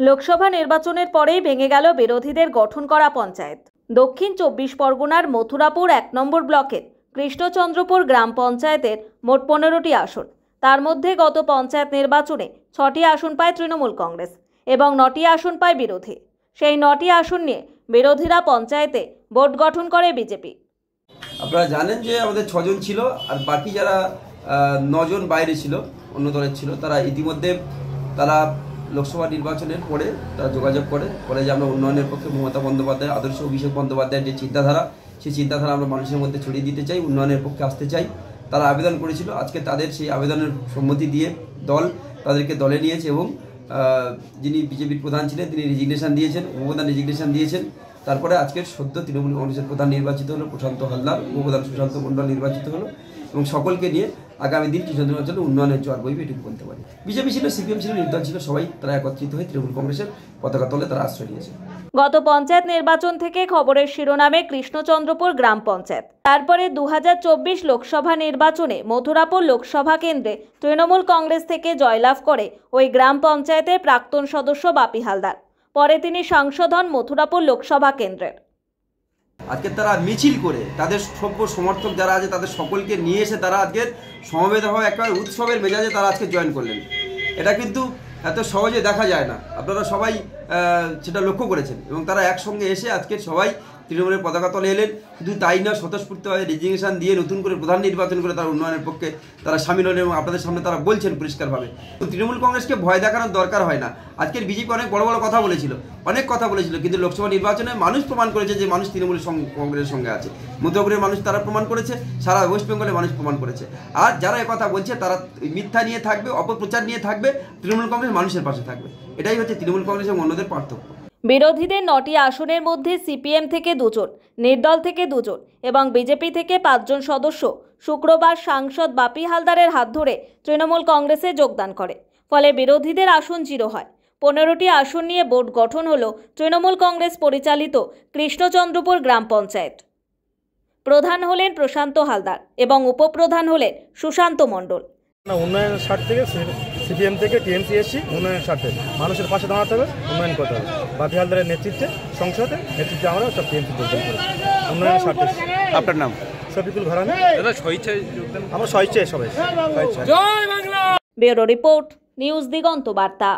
লোকসভা নির্বাচনের পরেই ভেঙে গেল বিরোধীদের গঠন করা পঞ্চায়েত। দক্ষিণ 24 পরগনার মথুরাপুর 1 নম্বর ব্লকের কৃষ্ণচন্দ্রপুর গ্রাম পঞ্চায়েতের মোট 15টি আসন। তার মধ্যে গত পঞ্চায়েত নির্বাচনে 6টি আসন পায় তৃণমূল কংগ্রেস এবং 9টি আসন পায় বিরোধী। সেই 9টি আসন নিয়ে বিরোধীরা পঞ্চায়েতে বোর্ড গঠন করে বিজেপি। আপনারা জানেন যে আমাদের 6 জন ছিল, আর বাকি যারা 9 জন বাইরে ছিল, অন্য দলের ছিল, তারা ইতিমধ্যে লোকসভা নির্বাচনের পরে তারা যোগাযোগ করে যে আমরা উন্নয়নের পক্ষে মমতা বন্দ্যোপাধ্যায়, আদর্শ অভিষেক বন্দ্যোপাধ্যায়ের যে চিন্তাধারা, সেই চিন্তাধারা আমরা মানুষের মধ্যে ছড়িয়ে দিতে চাই, উন্নয়নের পক্ষে আসতে চাই। তারা আবেদন করেছিল। আজকে তাদের সেই আবেদনের সম্মতি দিয়ে দল তাদেরকে দলে নিয়েছে এবং যিনি বিজেপির প্রধান ছিলেন তিনি রেজিগনেশন দিয়েছেন, উপপ্রধান রেজিগনেশন দিয়েছেন। তারপরে আজকের সদ্য তৃণমূল কংগ্রেসের প্রধান নির্বাচিত হলো প্রশান্ত হালদার, উপপ্রধান সুশান্ত মণ্ডল নির্বাচিত হলো এবং সকলকে নিয়ে আগামী দিন কৃষ্ণচন্দ্র অঞ্চলে উন্নয়নের জোয়ার বইবে, এটুকু বলতে পারি। বিজেপি ছিল, সিপিএম ছিল, নির্দল ছিল, সবাই তারা একত্রিত হয়ে তৃণমূল কংগ্রেসের পতাকা তলে তারা আশ্রয় নিয়েছে। গত পঞ্চায়েত নির্বাচন থেকে খবরের শিরোনামে কৃষ্ণচন্দ্রপুর গ্রাম পঞ্চায়েত, তারপরে 2024 লোকসভা নির্বাচনে মথুরাপুর লোকসভা কেন্দ্রে তৃণমূল কংগ্রেস থেকে জয়লাভ করে ওই গ্রাম পঞ্চায়েতের প্রাক্তন সদস্য বাপি হালদার। পরে তিনি সাংসদ হন মথুরাপুর লোকসভা কেন্দ্রের। আজকে তারা মিছিল করে তাদের সভ্য সমর্থক যারা আছে তাদের সকলকে নিয়ে এসে তারা আজকের সমবেত হওয়া একেবারে উৎসবের মেজাজে তারা আজকে জয়েন করলেন। এটা কিন্তু এত সহজে দেখা যায় না, আপনারা সবাই সেটা লক্ষ্য করেছেন। এবং তারা একসঙ্গে এসে আজকে সবাই তৃণমূলের পতাকা তলে এলেন। শুধু তাই না, স্বতঃস্ফূর্তভাবে রেজিগনেশন দিয়ে নতুন করে প্রধান নির্বাচন করে তারা উন্নয়নের পক্ষে তারা সামিল হলেন এবং আপনাদের সামনে তারা বলছেন পরিষ্কারভাবে। তৃণমূল কংগ্রেসকে ভয় দেখানোর দরকার হয় না। আজকের বিজেপি অনেক বড় বড় কথা বলেছিল, কিন্তু লোকসভা নির্বাচনে মানুষ প্রমাণ করেছে যে মানুষ তৃণমূল কংগ্রেসের সঙ্গে আছে। মধ্যপুরের মানুষ তারা প্রমাণ করেছে, সারা ওয়েস্ট বেঙ্গলের মানুষ প্রমাণ করেছে। আর যারা কথা বলছে তারা মিথ্যা নিয়ে থাকবে, অপপ্রচার নিয়ে থাকবে, তৃণমূল কংগ্রেস মানুষের পাশে থাকবে। এটাই হচ্ছে তৃণমূল কংগ্রেস এবং অন্যদের পার্থক্য। বিরোধীদের 9টি আসনের মধ্যে সিপিএম থেকে 2 জন, নির্দল থেকে 2 জন এবং বিজেপি থেকে 5 জন সদস্য শুক্রবার সাংসদ বাপি হালদারের হাত ধরে তৃণমূল কংগ্রেসে যোগদান করে। ফলে বিরোধীদের আসন 0 হয়। 15টি আসন নিয়ে বোর্ড গঠন হলো তৃণমূল কংগ্রেস পরিচালিত কৃষ্ণচন্দ্রপুর গ্রাম পঞ্চায়েত। প্রধান হলেন প্রশান্ত হালদার এবং উপপ্রধান হলেন সুশান্ত মণ্ডল। উন্নয়নের স্বার্থ থেকে সিপিএম থেকে টিএমসি এসছি, উন্নয়নের স্বার্থে মানুষের পাশে দাঁড়াতে হবে, উন্নয়ন করতে হবে। বাপি হালদারের নেতৃত্বে সংসদে নেতৃত্বে আমরা সব টিএমসি যোগদান করেছি উন্নয়নের স্বার্থে। আপনার নাম? শফিকুল ঘরামি। আমরা স্বেচ্ছায় সবাই। ব্যুরো রিপোর্ট, নিউজ দিগন্ত বার্তা।